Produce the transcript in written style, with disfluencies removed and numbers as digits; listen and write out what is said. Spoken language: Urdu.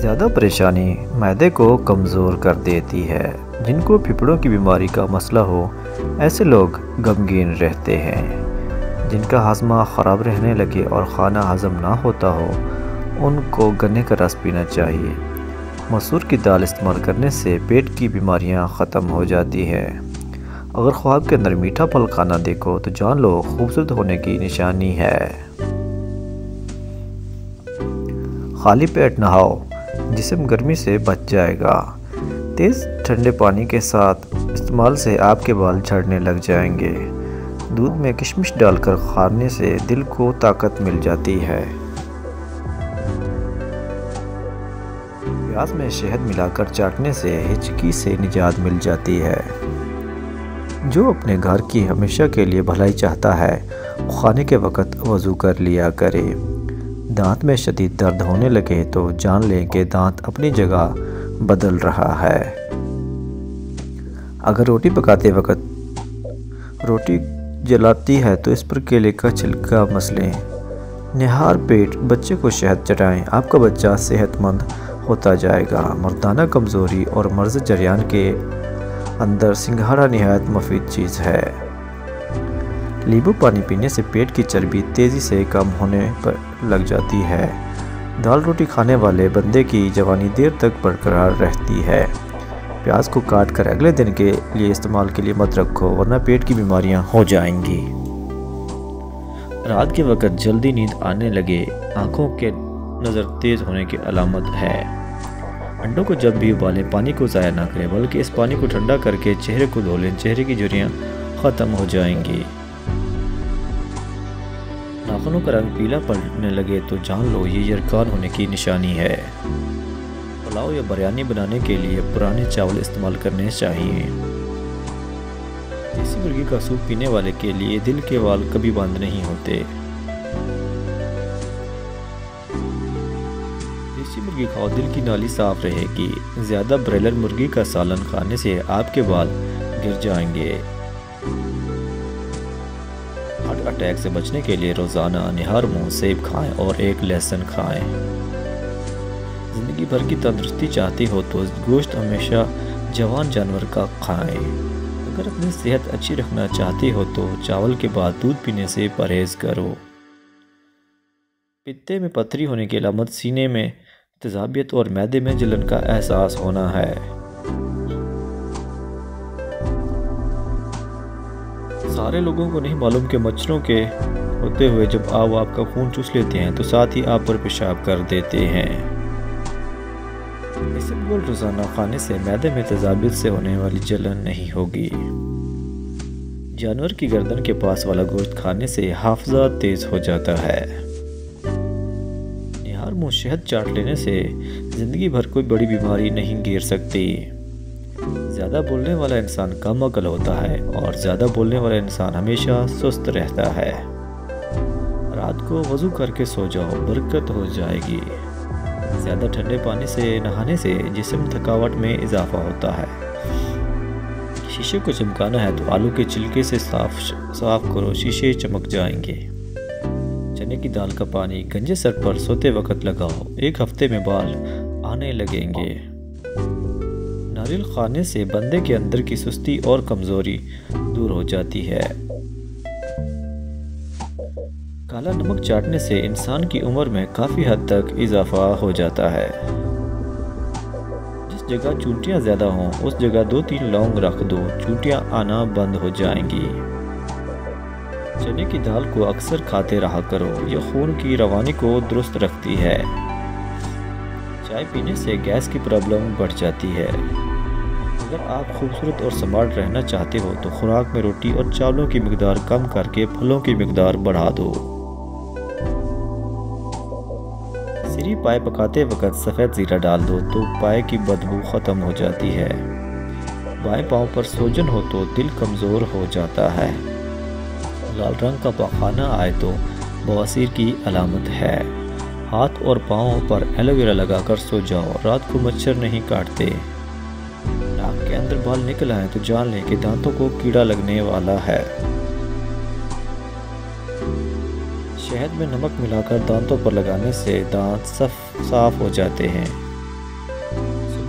زیادہ پریشانی معدے کو کمزور کر دیتی ہے۔ جن کو پھیپھڑوں کی بیماری کا مسئلہ ہو، ایسے لوگ غمگین رہتے ہیں۔ جن کا ہاضمہ خراب رہنے لگے اور کھانا ہضم نہ ہوتا ہو، ان کو گنے کا رس پینا چاہیے۔ مسور کی دال استعمال کرنے سے پیٹ کی بیماریاں ختم ہو جاتی ہیں۔ اگر خواب کے اندر میٹھا پھل کھانا دیکھو تو جان لو خوبصورت ہونے کی نشانی ہے۔ خالی پیٹ نہاؤ، جسم گرمی سے بچ جائے گا۔ تیز ٹھنڈے پانی کے ساتھ استعمال سے آپ کے بال جھڑنے لگ جائیں گے۔ دودھ میں کشمش ڈال کر کھانے سے دل کو طاقت مل جاتی ہے۔ پیاز میں شہد ملا کر چاٹنے سے ہچکی سے نجات مل جاتی ہے۔ جو اپنے گھر کی ہمیشہ کے لیے بھلائی چاہتا ہے، وہ کھانے کے وقت وضو کر لیا کرے۔ دانت میں شدید درد ہونے لگے تو جان لیں کہ دانت اپنی جگہ بدل رہا ہے۔ اگر روٹی پکاتے وقت روٹی جلاتی ہے تو اس پر کیلے کا چھلکا مسلیں۔ نہار پیٹ بچے کو شہد چٹائیں، آپ کا بچہ صحت مند ہوتا جائے گا۔ مردانہ کمزوری اور مرض جریان کے اندر سنگھاڑا نہایت مفید چیز ہے۔ لیمبو پانی پینے سے پیٹ کی چربی تیزی سے کم ہونے پر لگ جاتی ہے۔ دال روٹی کھانے والے بندے کی جوانی دیر تک برقرار رہتی ہے۔ پیاز کو کاٹ کر اگلے دن کے لیے استعمال کے لیے مت رکھو، ورنہ پیٹ کی بیماریاں ہو جائیں گی۔ رات کے وقت جلدی نیند آنے لگے، آنکھوں کے نظر تیز ہونے کی علامت ہے۔ انڈوں کو جب بھی ابالیں پانی کو ضائع نہ کریں، بلکہ اس پانی کو ٹھنڈا کر کے چہرے کو دھو لیں، چہرے کی جھریاں ختم ہو جائیں گی۔ ناخنوں کا رنگ پیلا پڑنے لگے تو جان لو یہ یرکان ہونے کی نشانی ہے۔ پلاؤ یا بریانی بنانے کے لیے پرانے چاول استعمال کرنے چاہیے۔ دیسی مرغی کا سوپ پینے والے کے لیے دل کے وال کبھی بند نہیں ہوتے۔ دیسی مرغی کھاؤ، دل کی نالی صاف رہے گی۔ زیادہ برائلر مرغی کا سالن کھانے سے آپ کے بال گر جائیں گے۔ ہارٹ اٹیک سے بچنے کے لیے روزانہ نہار منہ سیب کھائیں اور ایک لہسن کھائیں۔ زندگی بھر کی تندرستی چاہتے ہو تو گوشت ہمیشہ جوان جانور کا کھائیں۔ اگر اپنی صحت اچھی رکھنا چاہتے ہو تو چاول کے بعد دودھ پینے سے پرہیز کرو۔ پتے میں پتھری ہونے کی علامت سینے میں تیزابیت اور معدے میں جلن کا احساس ہونا ہے۔ سارے لوگوں کو نہیں معلوم کہ مچھروں کے ہوتے ہوئے جب آپ کا خون چوس لیتے ہیں تو ساتھ ہی آپ پر پیشاب کر دیتے ہیں۔ اسبگول روزانہ کھانے سے معدے میں تیزابیت سے ہونے والی جلن نہیں ہوگی۔ جانور کی گردن کے پاس والا گوشت کھانے سے حافظہ تیز ہو جاتا ہے۔ نہار منہ شہد چاٹ لینے سے زندگی بھر کوئی بڑی بیماری نہیں گھیر سکتی۔ زیادہ بولنے والا انسان کم عقل ہوتا ہے اور زیادہ بولنے والا انسان ہمیشہ سست رہتا ہے۔ رات کو وضو کر کے سو جاؤ، برکت ہو جائے گی۔ زیادہ ٹھنڈے پانی سے نہانے سے جسم تھکاوٹ میں اضافہ ہوتا ہے۔ شیشے کو چمکانا ہے تو آلو کے چھلکے سے صاف کرو، شیشے چمک جائیں گے۔ چنے کی دال کا پانی گنجے سر پر سوتے وقت لگاؤ، ایک ہفتے میں بال آنے لگیں گے۔ ناریل کھانے سے بندے کے اندر کی سستی اور کمزوری دور ہو جاتی ہے۔ کالا نمک چاٹنے سے انسان کی عمر میں کافی حد تک اضافہ ہو جاتا ہے۔ جس جگہ چونٹیاں زیادہ ہوں اس جگہ 2-3 لونگ رکھ دو، چونٹیاں آنا بند ہو جائیں گی۔ چنے کی دال کو اکثر کھاتے رہا کرو، یہ خون کی روانی کو درست رکھتی ہے۔ چائے پینے سے گیس کی پرابلم بڑھ جاتی ہے۔ اگر آپ خوبصورت اور سمارٹ رہنا چاہتے ہو تو خوراک میں روٹی اور چاولوں کی مقدار کم کر کے پھلوں کی مقدار بڑھا دو۔ سری پائے پکاتے وقت سفید زیرہ ڈال دو تو پائے کی بدبو ختم ہو جاتی ہے۔ بائیں پاؤں پر سوجن ہو تو دل کمزور ہو جاتا ہے۔ لال رنگ کا پخانہ آئے تو بواسیر کی علامت ہے۔ ہاتھ اور پاؤں پر ایلو ویرا لگا کر سو جاؤ، رات کو مچھر نہیں کاٹتے۔ ناک کے اندر بال نکل آئے تو جان لیں کہ دانتوں کو کیڑا لگنے والا ہے۔ شہد میں نمک ملا کر دانتوں پر لگانے سے دانت صاف ہو جاتے ہیں۔